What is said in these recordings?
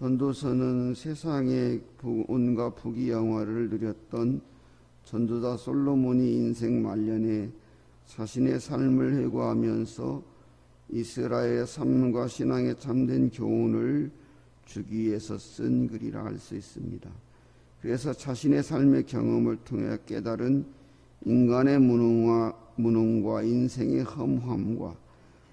전도서는 세상의 온갖 부귀영화를 누렸던 전도자 솔로몬이 인생 말년에 자신의 삶을 회고하면서 이스라엘의 삶과 신앙의 참된 교훈을 주기 위해서 쓴 글이라 할 수 있습니다. 그래서 자신의 삶의 경험을 통해 깨달은 인간의 무능과 인생의 허무함과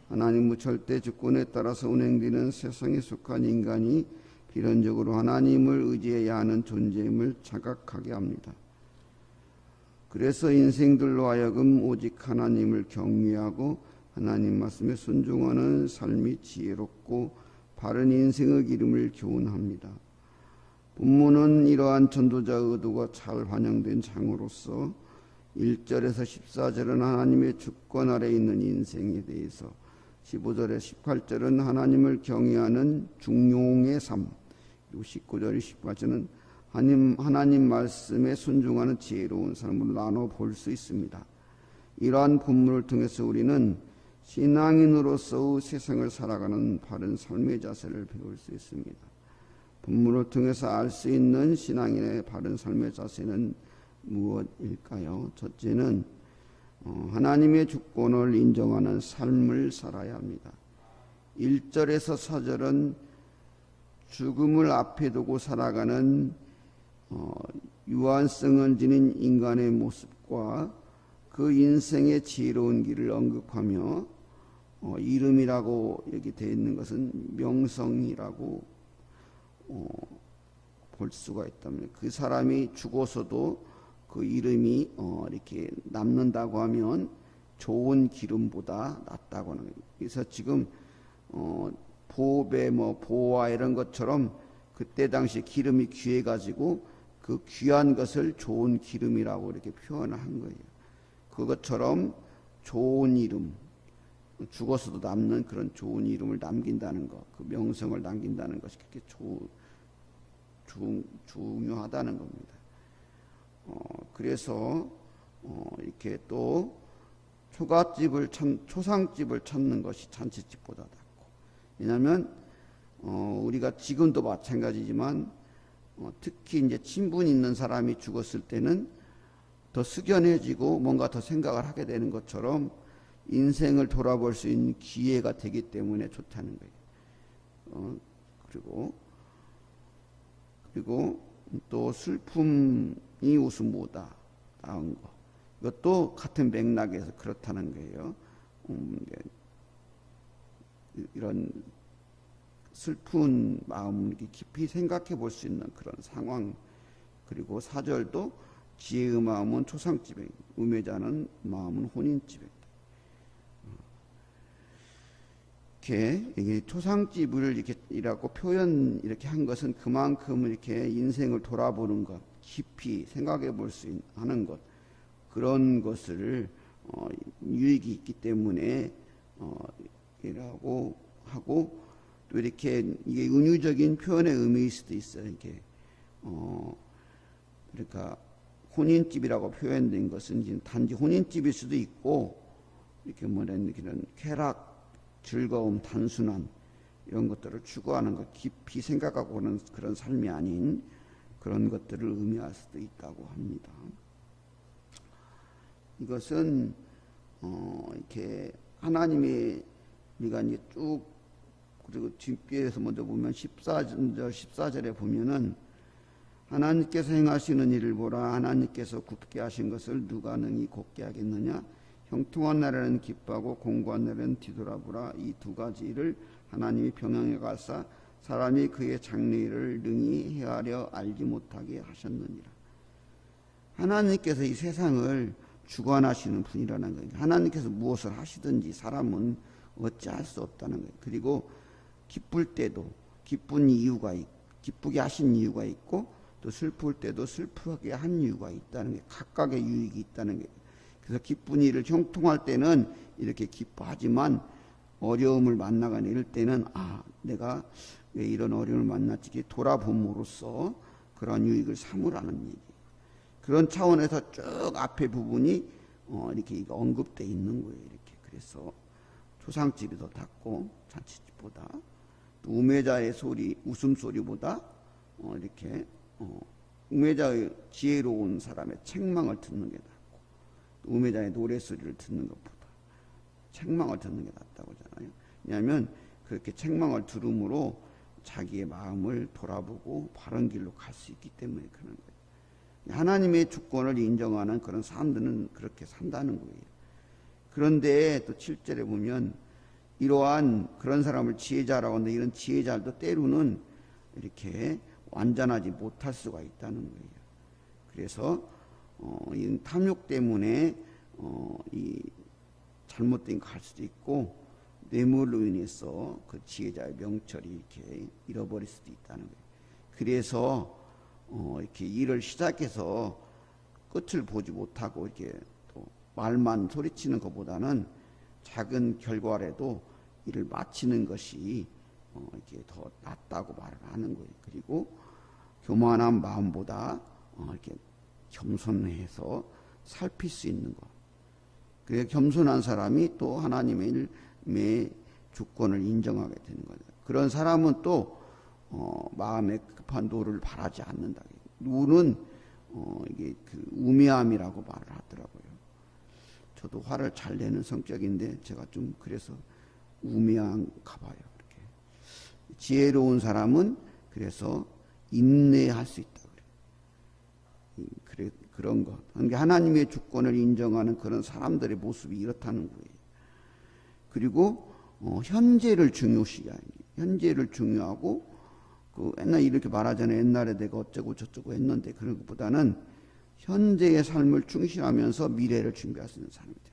하나님의 절대 주권에 따라서 운행되는 세상에 속한 인간이 필연적으로 하나님을 의지해야 하는 존재임을 자각하게 합니다. 그래서 인생들로 하여금 오직 하나님을 경외하고 하나님 말씀에 순종하는 삶이 지혜롭고 바른 인생의 기름을 교훈합니다. 본문은 이러한 전도자의 의도가 잘 반영된 장으로서 1절에서 14절은 하나님의 주권 아래 있는 인생에 대해서, 15절에 18절은 하나님을 경외하는 중용의 삶, 그리고 19절 28절은 하나님 말씀에 순종하는 지혜로운 삶을 나눠 볼 수 있습니다. 이러한 본문을 통해서 우리는 신앙인으로서의 세상을 살아가는 바른 삶의 자세를 배울 수 있습니다. 본문을 통해서 알 수 있는 신앙인의 바른 삶의 자세는 무엇일까요? 첫째는 하나님의 주권을 인정하는 삶을 살아야 합니다. 1절에서 4절은 죽음을 앞에 두고 살아가는 유한성을 지닌 인간의 모습과 그 인생의 지혜로운 길을 언급하며 이름이라고 여기 되어 있는 것은 명성이라고 볼 수가 있다면, 그 사람이 죽어서도 그 이름이 이렇게 남는다고 하면 좋은 기름보다 낫다고 하는 거예요. 그래서 지금 보배, 보화 이런 것처럼 그때 당시 기름이 귀해가지고 그 귀한 것을 좋은 기름이라고 이렇게 표현을 한 거예요. 그것처럼 좋은 이름, 죽어서도 남는 그런 좋은 이름을 남긴다는 것, 그 명성을 남긴다는 것이 그렇게 중요하다는 겁니다. 그래서 이렇게 또 초상집을 찾는 것이 잔치집보다 낫고, 왜냐하면 우리가 지금도 마찬가지지만 특히 이제 친분 있는 사람이 죽었을 때는 더 숙연해지고 뭔가 더 생각을 하게 되는 것처럼 인생을 돌아볼 수 있는 기회가 되기 때문에 좋다는 거예요. 그리고 또 슬픔이 웃음보다 나은 것, 이것도 같은 맥락에서 그렇다는 거예요. 이런 슬픈 마음을 깊이 생각해 볼 수 있는 그런 상황. 그리고 4절도 지혜의 마음은 초상집에, 음해자는 마음은 혼인집에. 이게 초상집을 이라고 표현 이렇게 한 것은 그만큼 이렇게 인생을 돌아보는 것, 깊이 생각해 볼 수 하는 것, 그런 것을 유익이 있기 때문에 이라고 하고, 또 이렇게 이게 은유적인 표현의 의미일 수도 있어요. 이렇게 그러니까 혼인집이라고 표현된 것은 단지 혼인집일 수도 있고, 이렇게 이런 쾌락, 즐거움, 단순한 이런 것들을 추구하는 것, 깊이 생각하고 하는 그런 삶이 아닌 그런 것들을 의미할 수도 있다고 합니다. 이것은 이렇게 하나님의, 우리가 이제 쭉, 그리고 뒷뒤에서 먼저 보면 14절에 보면은 하나님께서 행하시는 일을 보라. 하나님께서 굳게 하신 것을 누가 능히 곱게 하겠느냐. 형통한 날에는 기뻐하고 공고한 날에는 뒤돌아보라. 이 두 가지를 하나님이 병행해 가사 사람이 그의 장래일을 능히 헤아려 알지 못하게 하셨느니라. 하나님께서 이 세상을 주관하시는 분이라는 거예요. 하나님께서 무엇을 하시든지 사람은 어찌할 수 없다는 거예요. 그리고 기쁠 때도 기쁘게 하신 이유가 있고, 또 슬플 때도 슬프게 한 이유가 있다는 게, 각각의 유익이 있다는 게. 그래서 기쁜 일을 형통할 때는 이렇게 기뻐하지만 어려움을 만나거나 이럴 때는 내가 왜 이런 어려움을 만났지 돌아봄으로써 그런 유익을 삼으라는 얘기. 그런 차원에서 쭉 앞에 부분이 이렇게 언급되어 있는 거예요. 이렇게. 그래서 초상집이 더 낫고 잔치집보다. 또 우매자의 웃음소리보다 이렇게 우매자의 지혜로운 사람의 책망을 듣는 게 낫고, 또 우매자의 노래소리를 듣는 것보다 책망을 듣는 게 낫다고 하잖아요. 왜냐하면 그렇게 책망을 들음으로 자기의 마음을 돌아보고 바른 길로 갈 수 있기 때문에 그런 거예요. 하나님의 주권을 인정하는 그런 사람들은 그렇게 산다는 거예요. 그런데 또 7절에 보면 이러한 그런 사람을 지혜자라고 하는데, 이런 지혜자도 때로는 이렇게 완전하지 못할 수가 있다는 거예요. 그래서 이 탐욕 때문에 이 잘못된 거 할 수도 있고, 뇌물로 인해서 그 지혜자의 명철이 이렇게 잃어버릴 수도 있다는 거예요. 그래서 이렇게 일을 시작해서 끝을 보지 못하고 이렇게 또 말만 소리치는 것보다는 작은 결과라도 일을 마치는 것이 이렇게 더 낫다고 말을 하는 거예요. 그리고 교만한 마음보다 이렇게 겸손해서 살필 수 있는 것. 그래 겸손한 사람이 또 하나님의 주권을 인정하게 되는 거죠. 그런 사람은 또 마음에 급한 노를 바라지 않는다. 노는 이게 그 우매함이라고 말을 하더라고요. 저도 화를 잘 내는 성격인데 제가 좀 그래서 우매한가 봐요. 이렇게 지혜로운 사람은 그래서 인내할 수 있다 그래. 그런 것. 그러니까 하나님의 주권을 인정하는 그런 사람들의 모습이 이렇다는 거예요. 그리고 현재를 중요시하는, 현재를 중요하고, 그 옛날 이렇게 말하잖아요. 옛날에 내가 어쩌고 저쩌고 했는데, 그런 것보다는 현재의 삶을 충실하면서 미래를 준비할 수 있는 사람이들.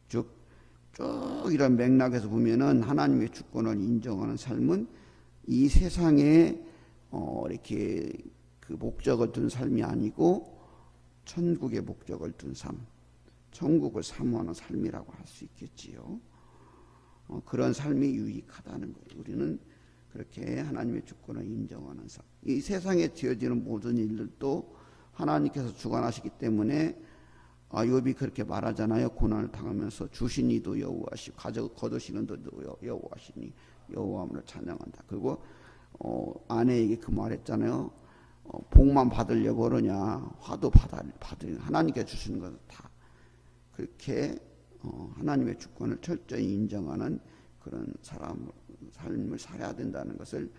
쭉 이런 맥락에서 보면은 하나님의 주권을 인정하는 삶은 이 세상에 이렇게 그 목적을 둔 삶이 아니고 천국의 목적을 둔 삶, 천국을 사모하는 삶이라고 할 수 있겠지요. 그런 삶이 유익하다는 거예요. 우리는 그렇게 하나님의 주권을 인정하는 삶. 이 세상에 지어지는 모든 일들도 하나님께서 주관하시기 때문에 욥이 그렇게 말하잖아요. 고난을 당하면서 주신 이도 여호와시고 거두시는 이도 여호와시니 여호와를 찬양한다. 그리고 아내에게 그 말했잖아요. 복만 받으려고 그러냐, 화도 받으려 하나님께 주시는 것은 다 그렇게 하나님의 주권을 철저히 인정하는 그런 삶을 살아야 된다는 것을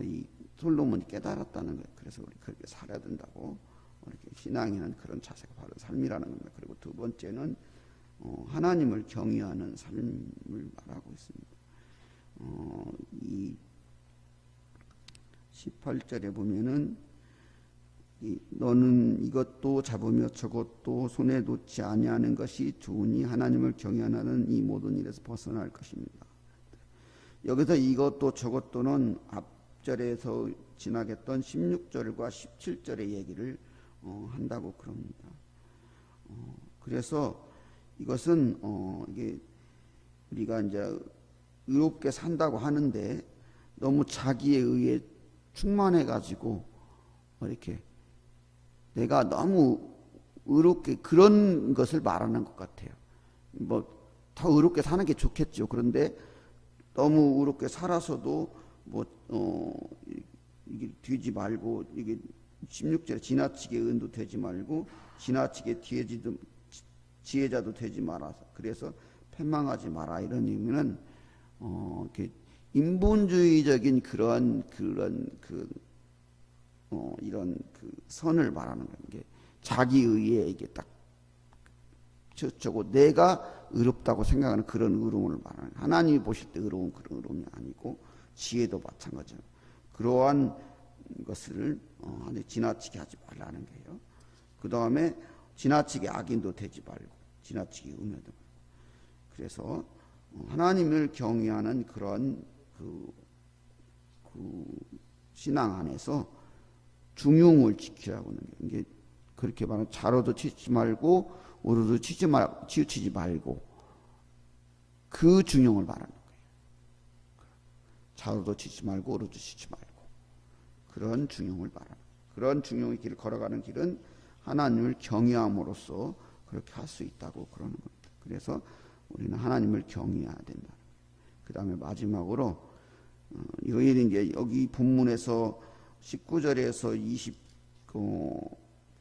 이 솔로몬이 깨달았다는 거예요. 그래서 우리 그렇게 살아야 된다고, 이렇게 신앙에는 그런 자세가 바로 삶이라는 겁니다. 그리고 두 번째는 하나님을 경외하는 삶을 말하고 있습니다. 이 18절에 보면은 너는 이것도 잡으며 저것도 손에 놓지 아니하는 것이 좋으니 하나님을 경외하는 이 모든 일에서 벗어날 것입니다. 여기서 이것도 저것도는 앞절에서 지나갔던 16절과 17절의 얘기를 한다고 그럽니다. 그래서 이것은 이게 우리가 이제 의롭게 산다고 하는데 너무 자기에 의해 충만해 가지고 이렇게 내가 너무 의롭게 그런 것을 말하는 것 같아요. 뭐 더 의롭게 사는 게 좋겠죠. 그런데 너무 의롭게 살아서도 이게 되지 말고, 이게 16절에 지나치게 은도 되지 말고 지나치게 지혜자도 되지 마라. 그래서 패망하지 마라. 이런 의미는 이렇게 인본주의적인 그런 이런 그 선을 말하는 거예요. 이게 자기 의에 이게 딱 저고 내가 의롭다고 생각하는 그런 의로움을 말하는 거예요. 하나님이 보실 때 의로운 그런 의로움이 아니고 지혜도 마찬가지예요. 그러한 것을 지나치게 하지 말라는 거예요. 그 다음에 지나치게 악인도 되지 말고 지나치게 음해도 말고. 그래서 하나님을 경외하는 그런 그 신앙 안에서 중용을 지키라고 하는 게, 이게 그렇게 말하면 좌로도 치지 말고 우로도 치우치지 말고 그 중용을 말하는 거예요. 좌로도 치지 말고 우로도 치지 말고 그런 중용을 말하는 거예요. 그런 중용의 길을 걸어가는 길은 하나님을 경외함으로써 그렇게 할 수 있다고 그러는 겁니다. 그래서 우리는 하나님을 경외해야 된다. 그 다음에 마지막으로 여기 이제 여기 본문에서 19절에서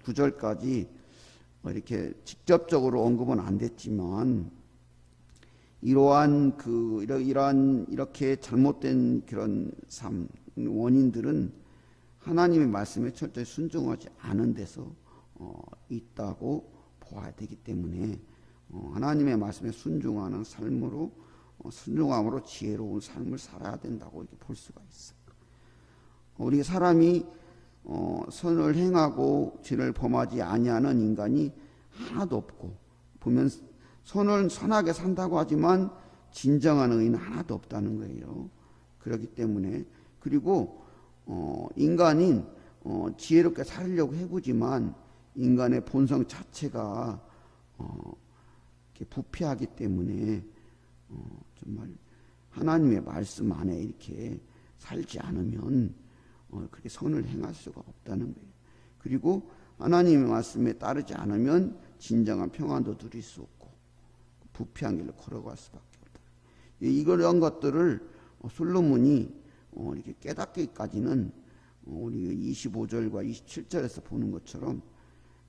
29절까지 이렇게 직접적으로 언급은 안 됐지만 이러한 이렇게 잘못된 그런 삶 원인들은 하나님의 말씀에 철저히 순종하지 않은 데서 있다고 보아야 되기 때문에 하나님의 말씀에 순종하는 삶으로 순종함으로 지혜로운 삶을 살아야 된다고 이렇게 볼 수가 있어요. 우리 사람이 선을 행하고 죄를 범하지 아니하는 인간이 하나도 없고 보면 선하게 산다고 하지만 진정한 의인은 하나도 없다는 거예요. 그렇기 때문에 그리고 인간인 지혜롭게 살려고 해보지만 인간의 본성 자체가 이렇게 부패하기 때문에 정말 하나님의 말씀 안에 이렇게 살지 않으면 그렇게 선을 행할 수가 없다는 거예요. 그리고 하나님의 말씀에 따르지 않으면 진정한 평안도 누릴 수 없고 부패한 길로 걸어갈 수밖에 없다. 이런 것들을 솔로몬이 이렇게 깨닫기까지는 우리 25절과 27절에서 보는 것처럼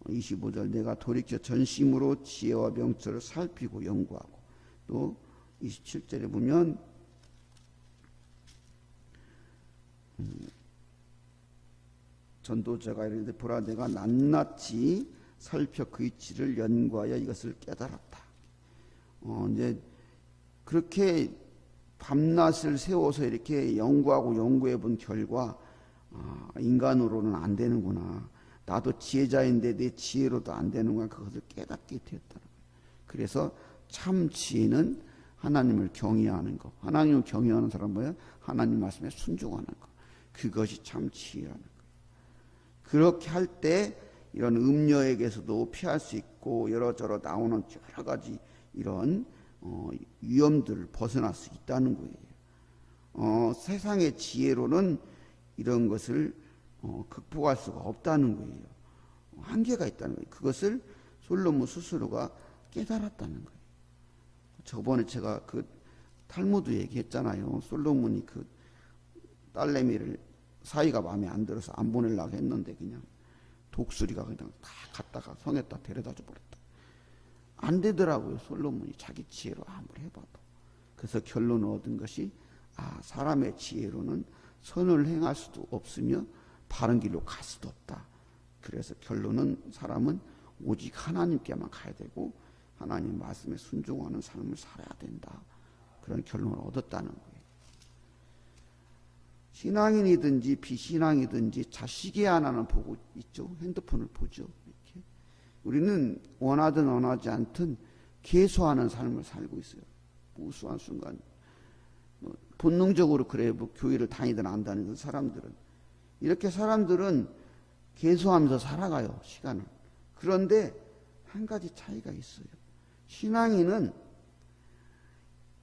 25절 내가 돌이켜 전심으로 지혜와 명철을 살피고 연구하고 또 27절에 보면 전도자가 이르되 보라 내가 낱낱이 살펴 그 이치를 연구하여 이것을 깨달았다. 이제 그렇게 밤낮을 세워서 이렇게 연구하고 연구해 본 결과 인간으로는 안 되는구나. 나도 지혜자인데 내 지혜로도 안 되는구나. 그것을 깨닫게 되었다는 거예요. 그래서 참 지혜는 하나님을 경외하는 것. 하나님을 경외하는 사람은 뭐예요? 하나님 말씀에 순종하는 것. 그것이 참 지혜라는 거예요. 그렇게 할 때 이런 음녀에게서도 피할 수 있고 여러저러 나오는 여러 가지 이런 위험들을 벗어날 수 있다는 거예요. 세상의 지혜로는 이런 것을 극복할 수가 없다는 거예요. 한계가 있다는 거예요. 그것을 솔로몬 스스로가 깨달았다는 거예요. 저번에 제가 그 탈무드 얘기했잖아요. 솔로몬이 그 딸내미를 사이가 마음에 안 들어서 안 보내려고 했는데 그냥 독수리가 그냥 다 갖다가 성에다 데려다 줘버렸다. 안 되더라고요. 솔로몬이 자기 지혜로 아무리 해봐도. 그래서 결론을 얻은 것이 사람의 지혜로는 선을 행할 수도 없으며 바른 길로 갈 수도 없다. 그래서 결론은 사람은 오직 하나님께만 가야 되고 하나님 말씀에 순종하는 삶을 살아야 된다. 그런 결론을 얻었다는 거예요. 신앙인이든지 비신앙이든지 자식이 하나는 보고 있죠. 핸드폰을 보죠. 이렇게. 우리는 원하든 원하지 않든 계속하는 삶을 살고 있어요. 무수한 순간. 본능적으로 그래요. 교회를 다니든 안 다니든 사람들은. 이렇게 사람들은 계속하면서 살아가요. 시간을. 그런데 한 가지 차이가 있어요. 신앙인은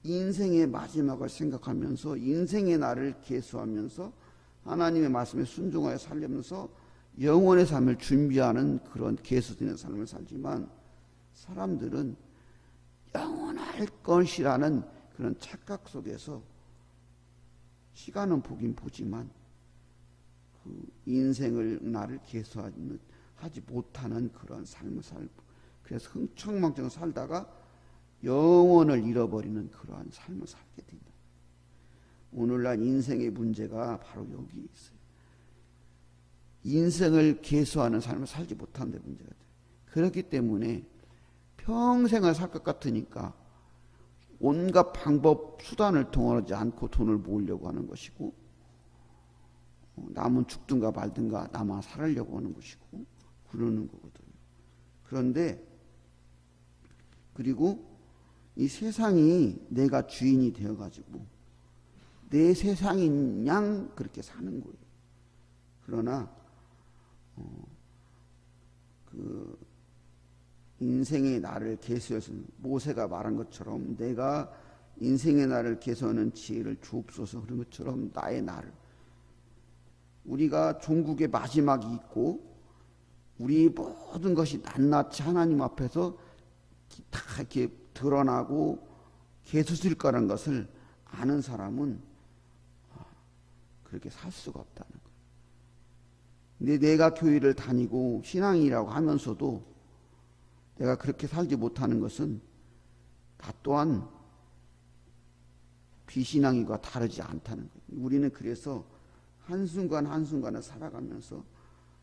인생의 마지막을 생각하면서 인생의 날을 계수하면서 하나님의 말씀에 순종하여 살려면서 영원의 삶을 준비하는 그런 계수되는 삶을 살지만 사람들은 영원할 것이라는 그런 착각 속에서 시간은 보긴 보지만 그 인생을 날을 계수하지 못하는 그런 삶을 살고 그래서 흥청망청 살다가 영원을 잃어버리는 그러한 삶을 살게 된다. 오늘날 인생의 문제가 바로 여기 있어요. 인생을 계수하는 삶을 살지 못하는 데 문제가 돼요. 그렇기 때문에 평생을 살 것 같으니까 온갖 방법, 수단을 통하지 않고 돈을 모으려고 하는 것이고 남은 죽든가 말든가 남아 살으려고 하는 것이고 그러는 거거든요. 그런데 그리고 이 세상이 내가 주인이 되어가지고 내 세상인 양 그렇게 사는 거예요. 그러나 그 인생의 날을 계수해서 모세가 말한 것처럼 내가 인생의 날을 계수하는 지혜를 주옵소서 그런 것처럼 나의 날을 우리가 종국의 마지막이 있고 우리 모든 것이 낱낱이 하나님 앞에서 다 이렇게 드러나고 계수될 거라는 것을 아는 사람은 그렇게 살 수가 없다는 거예요. 근데 내가 교회를 다니고 신앙이라고 하면서도 내가 그렇게 살지 못하는 것은 다 또한 비신앙과 다르지 않다는 거예요. 우리는 그래서 한순간 한순간을 살아가면서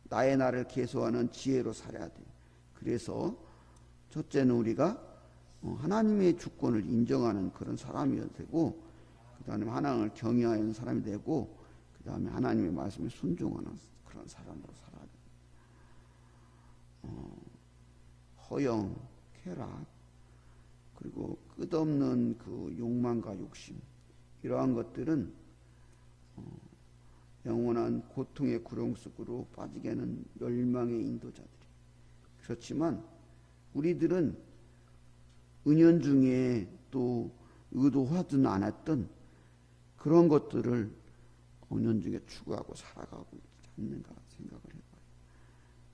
나의 나를 계속하는 지혜로 살아야 돼요. 그래서 첫째는 우리가 하나님의 주권을 인정하는 그런 사람이어야 되고, 그 다음에 하나님을 경외하는 사람이 되고, 그 다음에 하나님의 말씀에 순종하는 그런 사람으로 살아야 돼요. 허영, 쾌락, 그리고 끝없는 그 욕망과 욕심, 이러한 것들은 영원한 고통의 구렁 속으로 빠지게 하는 멸망의 인도자들이. 그렇지만 우리들은 은연중에 또 의도하지는 않았던 그런 것들을 은연중에 추구하고 살아가고 있지 않는가 생각을 해봐요.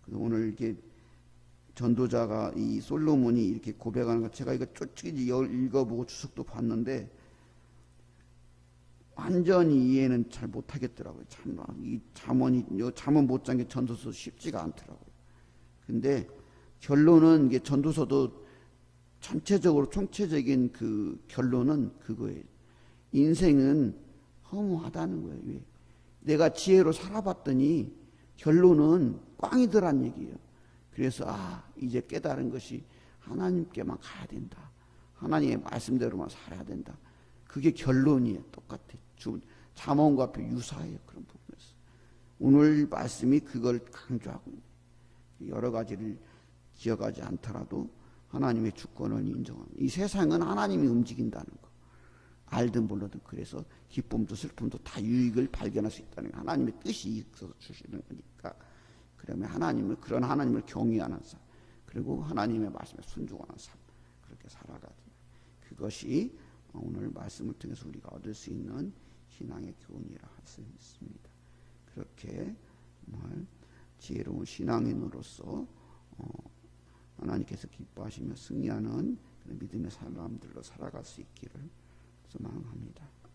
그래서 오늘 이렇게 전도자가 이 솔로몬이 이렇게 고백하는 거 제가 이거 쫓기지 읽어보고 주석도 봤는데 완전히 이해는 잘 못하겠더라고요. 참, 이 잠은 못 잔 게 전도서 쉽지가 않더라고요. 근데 결론은 이게 전도서도 전체적으로 총체적인 그 결론은 그거예요. 인생은 허무하다는 거예요. 왜? 내가 지혜로 살아봤더니 결론은 꽝이더란 얘기예요. 그래서 이제 깨달은 것이 하나님께만 가야 된다. 하나님의 말씀대로만 살아야 된다. 그게 결론이에요. 똑같아. 잠언과 앞에 유사해요. 그런 부분에서. 오늘 말씀이 그걸 강조하고 있네요. 여러 가지를 기억하지 않더라도 하나님의 주권을 인정하는. 이 세상은 하나님이 움직인다는 거. 알든 몰라든. 그래서 기쁨도 슬픔도 다 유익을 발견할 수 있다는 거. 하나님의 뜻이 있어서 주시는 거니까. 그러면 그런 하나님을 경외하는 삶, 그리고 하나님의 말씀에 순종하는 삶, 그렇게 살아가야 돼요. 그것이 오늘 말씀을 통해서 우리가 얻을 수 있는 신앙의 교훈이라 할 수 있습니다. 그렇게 정말 지혜로운 신앙인으로서 하나님께서 기뻐하시며 승리하는 그런 믿음의 사람들로 살아갈 수 있기를 소망합니다.